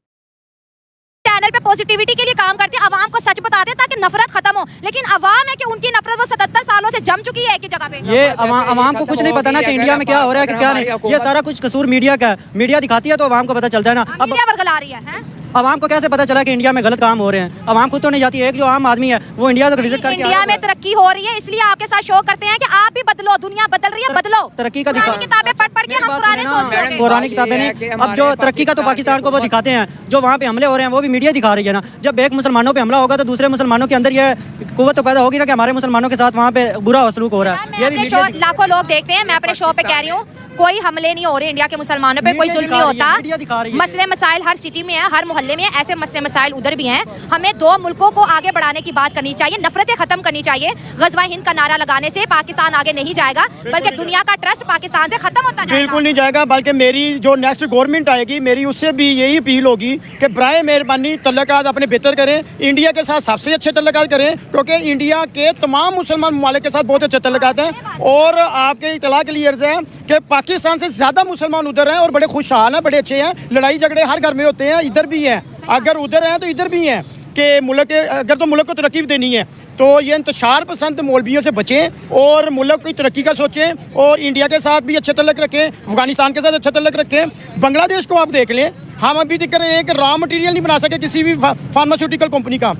चैनल पे पॉजिटिविटी के लिए काम करते हैं, आवाम को सच बताते हैं ताकि नफरत खत्म हो, लेकिन आवाम है कि उनकी नफरत वो 77 सालों से जम चुकी है एक ही जगह पे। ये आवाम को कुछ नहीं पता ना कि इंडिया में क्या हो रहा है कि क्या नहीं, ये सारा कुछ कसूर मीडिया का है। मीडिया दिखाती है तो आवाम को पता चलता है ना। अब मीडिया बरगला रही है। आवाम को कैसे पता चला कि इंडिया में गलत काम हो रहे हैं? आवाम खुद तो नहीं जाती है। एक जो आम आदमी है वो इंडिया को विजिट करके इंडिया में तरक्की हो रही है, इसलिए आपके साथ शो करते हैं कि आप भी बदलो, दुनिया बदल रही है, बदलो। तरक्की का किताबें पढ़ के हम पुराने सोच रहे हैं। पुरानी किताबें नहीं, अब जो तरक्की का तो पाकिस्तान को वो दिखाते हैं, जो वहाँ पे हमले हो रहे हैं वो भी मीडिया दिखा रही है ना। जब एक मुसलमानों पे हमला होगा तो दूसरे मुसलमानों के अंदर ये कुव्वत तो पैदा होगी ना कि हमारे मुसलमानों के साथ वहाँ पे बुरा सलूक हो रहा है। ये भी लाखों लोग देखते हैं, मैं अपने शो पे कह रही हूँ कोई हमले नहीं हो रहे इंडिया के मुसलमानों पे, कोई जुल्म नहीं होता। मसले मसाइल हर सिटी में है, हर मोहल्ले में है, ऐसे मसले मसाइल उधर भी हैं। हमें 2 मुल्कों को आगे बढ़ाने की बात करनी चाहिए, नफरतें खत्म करनी चाहिए। गजवा हिंद का नारा लगाने से पाकिस्तान आगे नहीं जाएगा, बल्कि दुनिया का ट्रस्ट पाकिस्तान से खत्म होता जाएगा। बिल्कुल नहीं जाएगा, बल्कि मेरी जो नेक्स्ट गवर्नमेंट आएगी मेरी उससे भी यही अपील होगी कि बराए मेहरबानी तल्लुकात अपने बेहतर करें, इंडिया के साथ सबसे अच्छे तल्लुकात करें, क्योंकि इंडिया के तमाम मुसलमान ममालिक के साथ बहुत अच्छे तल्लुकात हैं। और आपके इतला के लिए अर्ज़ है कि पाकिस्तान से ज़्यादा मुसलमान उधर हैं और बड़े खुशहाल हैं, बड़े अच्छे हैं। लड़ाई झगड़े हर घर में होते हैं, इधर भी हैं, अगर उधर हैं तो इधर भी हैं कि मुल्क अगर तो मुल्क को तरक्की देनी है तो ये इंतशार पसंद मौलवियों से बचें और मुल्क की तरक्की का सोचें और इंडिया के साथ भी अच्छे तल्लुक रखें, अफगानिस्तान के साथ अच्छा तल्लुक रखें। बांग्लादेश को आप देख लें, हम अभी दिख रहे हैं कि रॉ मटेरियल नहीं बना सके किसी भी फार्मास्यूटिकल कंपनी का।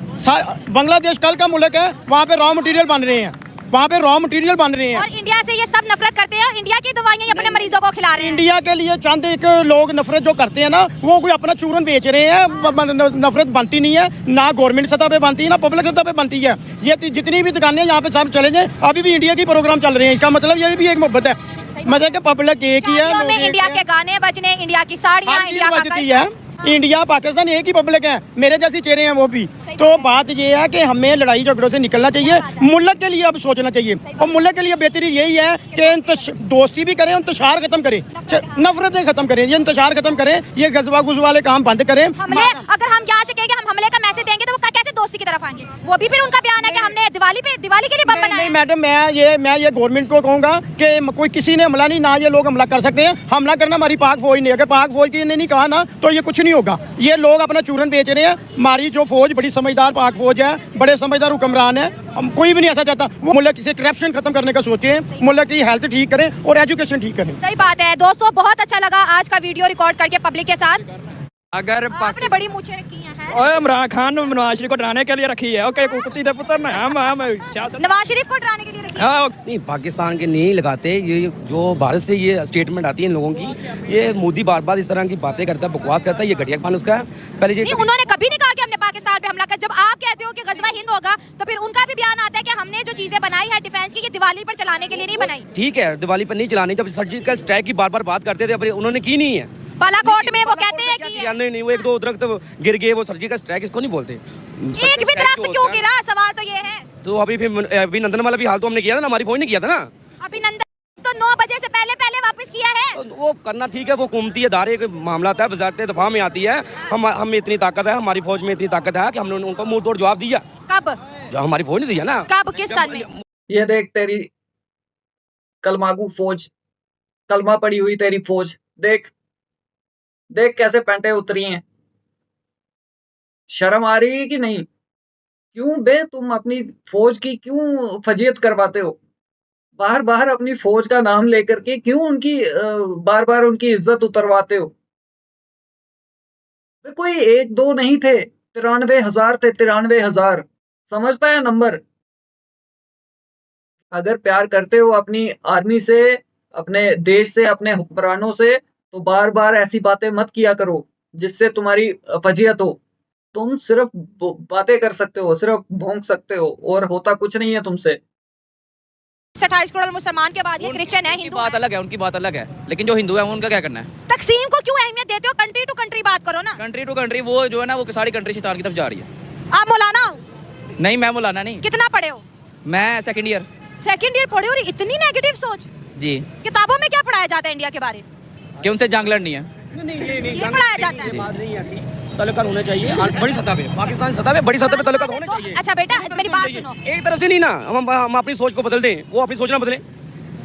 बांग्लादेश कल का मुल्क है, वहाँ पे रॉ मटेरियल बन रहे हैं, वहाँ पे रॉ मटेरियल बन रहे हैं। और इंडिया से ये सब नफरत करते हैं, इंडिया की दवाइयाँ अपने मरीजों को खिला रहे हैं। इंडिया के लिए चंद एक लोग नफरत जो करते हैं ना, वो कोई अपना चूरन बेच रहे हैं। नफरत बनती नहीं है, ना गवर्नमेंट सतह पे बनती है ना पब्लिक सतह पे बनती है। ये जितनी भी दुकानें यहाँ पे सब चले जाए, अभी भी इंडिया की प्रोग्राम चल रहे हैं, इसका मतलब ये भी एक मोहब्बत है। मतलब कि पब्लिक एक ही है, इंडिया के गाने बजने, इंडिया की साड़ियाँ, इंडिया बजती है। इंडिया पाकिस्तान एक ही पब्लिक है, मेरे जैसी चेहरे हैं वो भी। तो बात ये है कि हमें लड़ाई झगड़ों से निकलना चाहिए, मुल्क के लिए अब सोचना चाहिए और मुल्क के लिए बेहतरी यही है कि दोस्ती भी करें, इंतशार खत्म करें, नफरतें खत्म करें, ये इंतशार खत्म करें, ये गजवा गुज वाले काम बंद करें। हमले अगर हम यहाँ से कहेंगे हम हमले का मैसेज देंगे तो वो कैसे दोस्ती की तरफ आएंगे? वो भी फिर उनका बयान है कि हमने दिवाली के लिए बम बनाया। नहीं मैडम, मैं ये गवर्नमेंट को कहूँगा कि कोई किसी ने हमला नहीं, ना ये लोग हमला कर सकते हैं। हमला करना हमारी पाक फौज ने, अगर पाक फौज की ने नहीं कहा ना तो ये कुछ नहीं होगा। ये लोग अपना चूरन बेच रहे हैं। हमारी जो फौज बड़ी समझदार पाक फौज है, बड़े समझदार हुक्मरान है, हम कोई भी नहीं ऐसा चाहता। वो मुल्क से करप्शन खत्म करने का सोचें, मुल्क की हेल्थ ठीक करें और एजुकेशन ठीक करें। सही बात है दोस्तों, बहुत अच्छा लगा आज का वीडियो रिकॉर्ड करके पब्लिक के साथ। अगर आपने बड़ी मूंछें रखी हैं। ओए इमरान खान ने नवाज शरीफ को डराने के लिए रखी है। ओके कुत्ती दे पुत्र ना हम नवाज शरीफ को डराने के लिए रखी है। नहीं, पाकिस्तान के नहीं लगाते। ये जो भारत से ये स्टेटमेंट आती है इन लोगों की, ये मोदी बार बार इस तरह की बातें करता है, बकवास करता है, ये घटिया पान उसका है। पहले उन्होंने कभी नहीं कहा कि हमने पाकिस्तान पे हमला कर। जब आप कहते हो कि गजवा हिंद होगा तो फिर उनका भी बयान आता है कि हमने जो चीजें बनाई है डिफेंस की, ये दिवाली पर चलाने के लिए नहीं बनाई। ठीक है, दिवाली पर नहीं चलानी। जब सर्जिकल स्ट्राइक की बार बार बात करते थे, उन्होंने की नहीं है। बालाकोट में वो कहते हैं कि नहीं, वो 1-2 दरख्त गिर गए, वो सर्जिकल स्ट्राइक इसको नहीं बोलते। एक भी दरख्त क्यों गिरा, सवाल तो ये है। तो अभिनंदन वाला भी हाल तो हमने किया था ना, हमारी फौज ने किया था ना। अभिनंदन तो 9 बजे से पहले वापस किया है। वो करना ठीक है, वो हुकूमती अदारे का मामला था, वज़ारत दिफा में आती है। हम में इतनी ताकत है, हमारी फौज में इतनी ताकत है कि हमने उनको मुंह तोड़ जवाब दिया। कब? जो हमारी फौज ने दिया ना। कब, किस साल में? ये देख तेरी कलमागू फौज, कलमा पड़ी हुई तेरी फौज, देख कैसे पैंटे उतरी हैं। शर्म आ रही है कि नहीं? क्यों बे तुम अपनी फौज की क्यों फजीयत करवाते हो? बार बार अपनी फौज का नाम लेकर के क्यों उनकी बार बार उनकी इज्जत उतरवाते हो? कोई 1-2 नहीं थे, 93,000 थे, 93,000। समझता है नंबर? अगर प्यार करते हो अपनी आर्मी से, अपने देश से, अपने हुक्मरानों से, तो बार बार ऐसी बातें मत किया करो जिससे तुम्हारी फजीयत हो। तुम सिर्फ बातें कर सकते हो, सिर्फ भौंक सकते हो, और होता कुछ नहीं है तुमसे। 28 करोड़ मुसलमान के बाद ये क्रिश्चियन है, हिंदू बात अलग है, उनकी बात अलग है, लेकिन जो हिंदू है उनका क्या करना है? तकसीम को क्यों अहमियत देते हो? कंट्री टू कंट्री बात करो ना। कंट्री टू कंट्री वो जो है ना, वो सारी कंट्री शैतान की तरफ जा रही है। आप मौलाना हो? नहीं, मैं मौलाना नहीं। कितना पढ़े हो? मैं सेकंड ईयर। सेकंड ईयर पढ़े हो और इतनी नेगेटिव सोच? जी। किताबों में क्या पढ़ाया जाता है इंडिया के बारे में? कि उनसे जंग लड़नी है। ये पढ़ाया जाता है। बात नहीं ऐसी, तल्लुकात होने चाहिए बड़ी सतह पे, पाकिस्तान सतह पे, बड़ी सतह पे तल्लुकात होने चाहिए। अच्छा बेटा मेरी बात सुनो, एक तरह से नहीं ना, हम अपनी सोच को बदल दें, वो अपनी सोच ना बदले,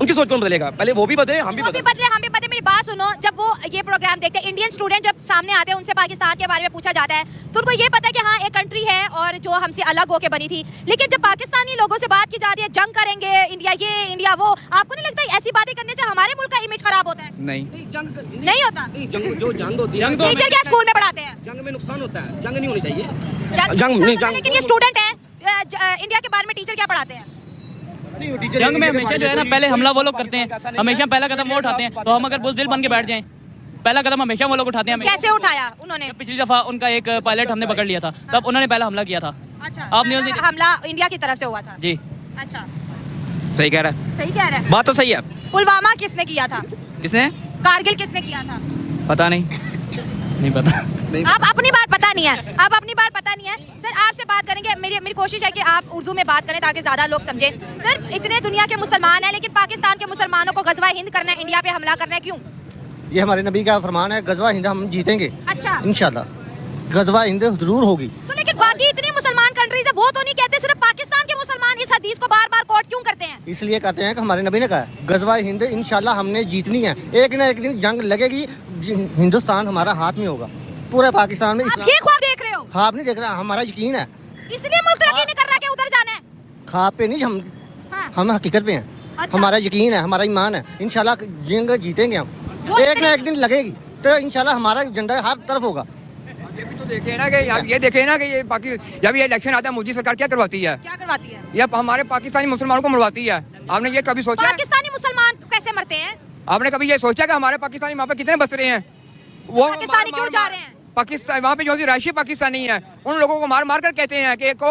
उनकी सोच कौन बदलेगा? पहले वो भी बदले, हम भी बदले। मेरी बात सुनो, जब वो ये प्रोग्राम देखते हैं, इंडियन स्टूडेंट जब सामने आते हैं, उनसे पाकिस्तान के बारे में पूछा जाता है, तो उनको ये पता है कि हाँ एक कंट्री है और जो हमसे अलग होके बनी थी। लेकिन जब पाकिस्तानी लोगों से बात की जाती है, जंग करेंगे, इंडिया ये इंडिया वो, आपको नहीं लगता ऐसी बातें करने से हमारे मुल्क का इमेज खराब होता है? नहीं, नहीं होता। जो जंग होती है, टीचर क्या स्कूल में पढ़ाते हैं? जंग में नुकसान होता है, जंग नहीं होनी चाहिए। लेकिन ये स्टूडेंट है, इंडिया के बारे में टीचर क्या पढ़ाते हैं? जंग में हमेशा जो है ना, पहले हमला वो लोग करते हैं, हमेशा पहला कदम वो उठाते हैं। तो हम अगर बुज़दिल बन के बैठ जाएं, पहला कदम हमेशा वो लोग उठाते हैं। कैसे उठाया उन्होंने? पिछली दफा उनका एक पायलट हमने पकड़ लिया था, तब उन्होंने पहला हमला किया था। अच्छा, आप न्यूज़ नहीं? हमला इंडिया की तरफ से हुआ था? जी। अच्छा, सही कह रहा है, सही कह रहा है। बात तो सही है। पुलवामा किसने किया था? किसने? कारगिल किसने किया था? पता नहीं पता। आप अपनी बात पता नहीं है, आप अपनी बात पता नहीं है। सर आपसे बात करेंगे, मेरी कोशिश है कि आप उर्दू में बात करें ताकि ज्यादा लोग समझें। सर इतने दुनिया के मुसलमान हैं, लेकिन पाकिस्तान के मुसलमानों को गजवा हिंद करना है, इंडिया पे हमला करना है, क्यों? ये हमारे नबी का फरमान है, गजवा हिंद हम जीतेंगे। अच्छा, इंशाल्लाह गजवा हिंद जरूर होगी। तो लेकिन बाकी इतनी मुसलमान कंट्रीज है, वो तो नहीं कहते, सिर्फ पाकिस्तान के मुसलमान इस हदीस को बार बार कोट क्यों करते हैं? इसलिए कहते हैं कि हमारे नबी ने कहा है गजवा हिंद इंशाल्लाह हमने जीतनी है, एक न एक दिन जंग लगेगी, हिंदुस्तान हमारा हाथ में होगा। पूरे पाकिस्तान में आप ये ख्वाब देख रहे हो? ख्वाब नहीं देख रहा, हमारा यकीन है, इसलिए मुल्क तरक्की नहीं कर रहा कि उधर जाना है। ख्वाब पे नहीं, हम हकीकत पे हैं। अच्छा। हमारा यकीन है, हमारा ईमान है, इंशाल्लाह जंग जीतेंगे हम, एक न एक दिन लगेगी, तो इंशाल्लाह हमारा झंडा हर तरफ होगा। ये भी तो देखे ना कि आप ये देखे ना कि ये जब ये इलेक्शन आता है, मोदी सरकार क्या करवाती है? क्या करवाती है? ये हमारे पाकिस्तानी मुसलमानों को मरवाती है। आपने ये कभी सोचा? पाकिस्तानी मुसलमान कैसे मरते हैं? आपने कभी ये सोचा कि हमारे पाकिस्तानी वहाँ पे कितने बस रहे हैं? वो पाकिस्तानी क्यों जा रहे हैं? पाकिस्तान वहाँ पे जो राष्ट्रीय पाकिस्तानी है, उन लोगों को मार मार कर कहते हैं कि को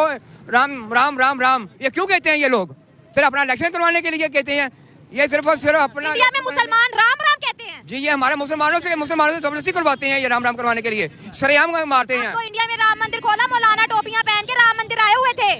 राम राम राम राम। ये क्यों कहते हैं? ये लोग सिर्फ अपना इलेक्शन करवाने के लिए कहते हैं। ये सिर्फ और सिर्फ अपना, इंडिया में मुसलमान राम राम कहते हैं। जी, ये हमारे मुसलमानों से जबरदस्ती करवाते हैं, ये राम राम करवाने के लिए सरेआम मारते हैं। तो इंडिया में राम मंदिर खोला, मौलाना टोपियां पहन के राम मंदिर आए हुए थे।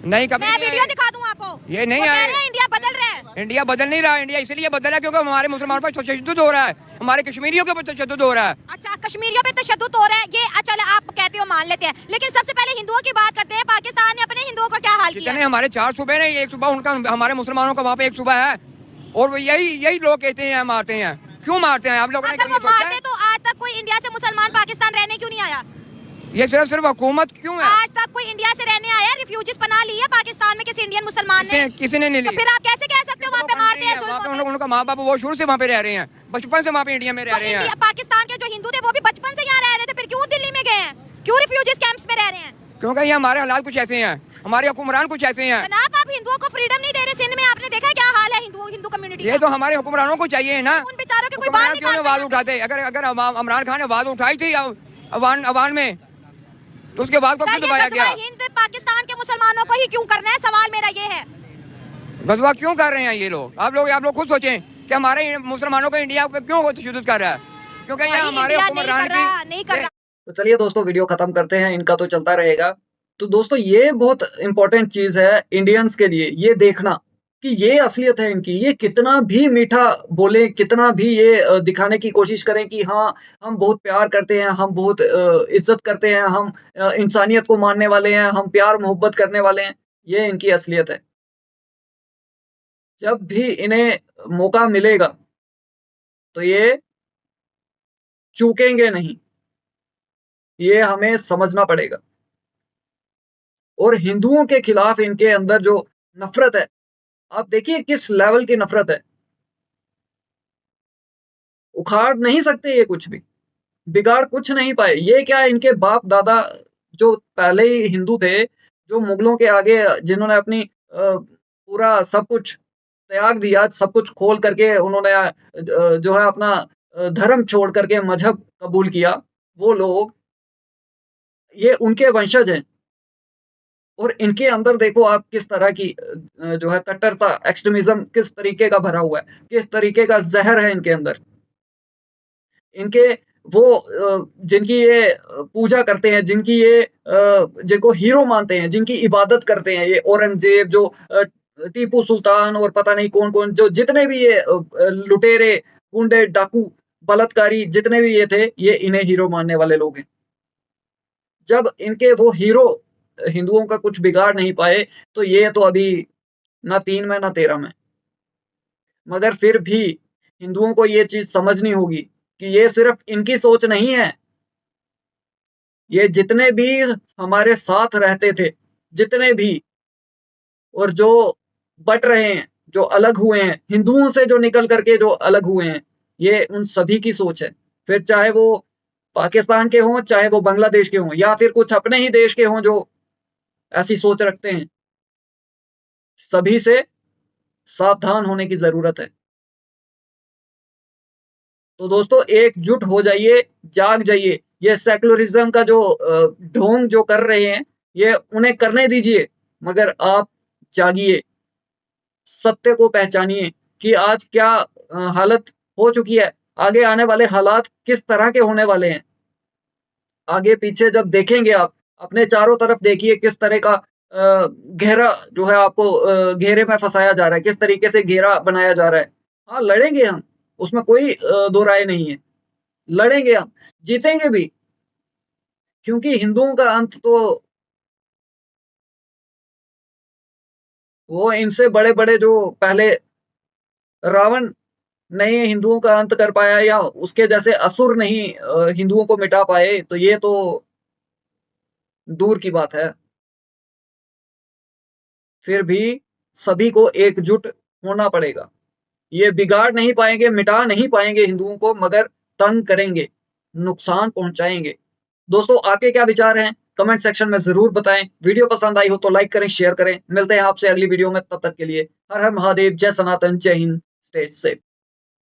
नहीं, कभी मैं वीडियो दिखा दूं आपको। ये नहीं आए। इंडिया बदल रहा है। इंडिया बदल नहीं रहा, इंडिया इसलिए बदल रहा है क्योंकि हमारे मुसलमानों पर तशद्दुद हो रहा है, हमारे कश्मीरियों के ऊपर तशद्दुद हो रहा है। अच्छा, कश्मीरियों पे तशद्दुद हो रहा है, ये अच्छा आप कहते हो, मान लेते हैं, लेकिन सबसे पहले हिंदुओं की बात करते हैं। पाकिस्तान ने अपने हिंदुओं का क्या हाल किया? हमारे 4 सूबे ने, एक सूबा उनका, हमारे मुसलमानों का वहाँ पे एक सूबा है, और वो यही लोग कहते हैं मारते हैं। क्यों मारते हैं? आप लोगों ने कभी सोचा है? तो आज तक कोई इंडिया से मुसलमान पाकिस्तान रहने क्यों नहीं आया? ये सिर्फ हुकूमत क्यों है? आज तक कोई इंडिया से रहने आया? रिफ्यूजीज पनाह ली है पाकिस्तान में किसी इंडियन मुसलमान ने? किसी ने नहीं ली। तो फिर आप कैसे कह सकते हो वहाँ पे मारते हैं? उनका माँ बाप वो शुरू से वहाँ पे रह रहे हैं, बचपन से वहाँ पे इंडिया में रह रहे हैं। पाकिस्तान के जो हिंदू थे वो भी बचपन से यहाँ रह रहे थे, फिर क्यों दिल्ली में गए हैं? क्यों रिफ्यूजीज कैंप्स में रह रहे हैं? क्योंकि ये हमारे हालात कुछ ऐसे हैं, हमारे हुक्मरान कुछ ऐसे हैं। जनाब आप हिंदुओं को फ्रीडम नहीं दे रहे। सिंध में आपने देखा है क्या हाल है हिंदू कम्युनिटी? ये तो हमारे हुक्मरानों को चाहिए ना, उन बेचारों की कोई बात नहीं क्यों आवाज उठाते? अगर इमरान खान ने आवाज उठाई थी अवान में, तो उसके बाद को क्यों दबाया गया? हिंद पाकिस्तान के मुसलमानों को ही क्यों करना है, सवाल मेरा ये है। गजवा क्यों कर रहे हैं ये लोग? आप लोग खुद सोचें कि हमारे मुसलमानों को इंडिया पे क्यों तशद्दुद कर रहा है? क्योंकि ये हमारे हुक्मरान नहीं कर रहा। तो चलिए दोस्तों, वीडियो खत्म करते हैं, इनका तो चलता रहेगा। तो दोस्तों, ये बहुत इंपॉर्टेंट चीज है इंडियंस के लिए, ये देखना कि ये असलियत है इनकी। ये कितना भी मीठा बोले, कितना भी ये दिखाने की कोशिश करें कि हाँ हम बहुत प्यार करते हैं, हम बहुत इज्जत करते हैं, हम इंसानियत को मानने वाले हैं, हम प्यार मोहब्बत करने वाले हैं, ये इनकी असलियत है। जब भी इन्हें मौका मिलेगा तो ये चूकेंगे नहीं, ये हमें समझना पड़ेगा। और हिंदुओं के खिलाफ इनके अंदर जो नफरत है, आप देखिए किस लेवल की नफरत है। उखाड़ नहीं सकते ये कुछ भी, बिगाड़ कुछ नहीं पाए। ये क्या, इनके बाप दादा जो पहले ही हिंदू थे, जो मुगलों के आगे जिन्होंने अपनी पूरा सब कुछ त्याग दिया, सब कुछ खोल करके उन्होंने जो है अपना धर्म छोड़ करके मजहब कबूल किया, वो लोग ये उनके वंशज हैं। और इनके अंदर देखो आप किस तरह की जो है कट्टरता, एक्सट्रीमिज्म किस तरीके का भरा हुआ है, किस तरीके का जहर है इनके अंदर। इनके वो जिनकी ये पूजा करते हैं, जिनकी ये जिनको हीरो मानते हैं, जिनकी इबादत करते हैं, ये औरंगजेब, जो टीपू सुल्तान और पता नहीं कौन कौन, जो जितने भी ये लुटेरे, गुंडे, डाकू, बलात्कारी जितने भी ये थे, ये इन्हें हीरो मानने वाले लोग हैं। जब इनके वो हीरो हिंदुओं का कुछ बिगाड़ नहीं पाए, तो ये तो अभी ना 3 में ना 13 में। मगर फिर भी हिंदुओं को ये चीज समझनी होगी कि ये सिर्फ इनकी सोच नहीं है। ये जितने भी हमारे साथ रहते थे, जितने भी, और जो बट रहे हैं, जो अलग हुए हैं, हिंदुओं से जो निकल करके जो अलग हुए हैं, ये उन सभी की सोच है। फिर चाहे वो पाकिस्तान के हों, चाहे वो बांग्लादेश के हों, या फिर कुछ अपने ही देश के हों जो ऐसी सोच रखते हैं, सभी से सावधान होने की जरूरत है। तो दोस्तों, एकजुट हो जाइए, जाग जाइए। ये सेकुलरिज्म का जो ढोंग जो कर रहे हैं, ये उन्हें करने दीजिए, मगर आप जागिए, सत्य को पहचानिए कि आज क्या हालत हो चुकी है, आगे आने वाले हालात किस तरह के होने वाले हैं। आगे पीछे जब देखेंगे आप, अपने चारों तरफ देखिए किस तरह का घेरा जो है आपको घेरे में फंसाया जा रहा है, किस तरीके से घेरा बनाया जा रहा है। हाँ, लड़ेंगे हम, उसमें कोई दो राय नहीं है, लड़ेंगे हम, जीतेंगे भी, क्योंकि हिंदुओं का अंत तो वो इनसे बड़े बड़े जो पहले रावण नहीं हिंदुओं का अंत कर पाया, या उसके जैसे असुर नहीं हिंदुओं को मिटा पाए, तो ये तो दूर की बात है। फिर भी सभी को एकजुट होना पड़ेगा। ये बिगाड़ नहीं पाएंगे, मिटा नहीं पाएंगे हिंदुओं को, मगर तंग करेंगे, नुकसान पहुंचाएंगे। दोस्तों, आपके क्या विचार हैं? कमेंट सेक्शन में जरूर बताएं। वीडियो पसंद आई हो तो लाइक करें, शेयर करें। मिलते हैं आपसे अगली वीडियो में, तब तक के लिए हर हर महादेव, जय सनातन, जय हिंद, स्टे सेफ।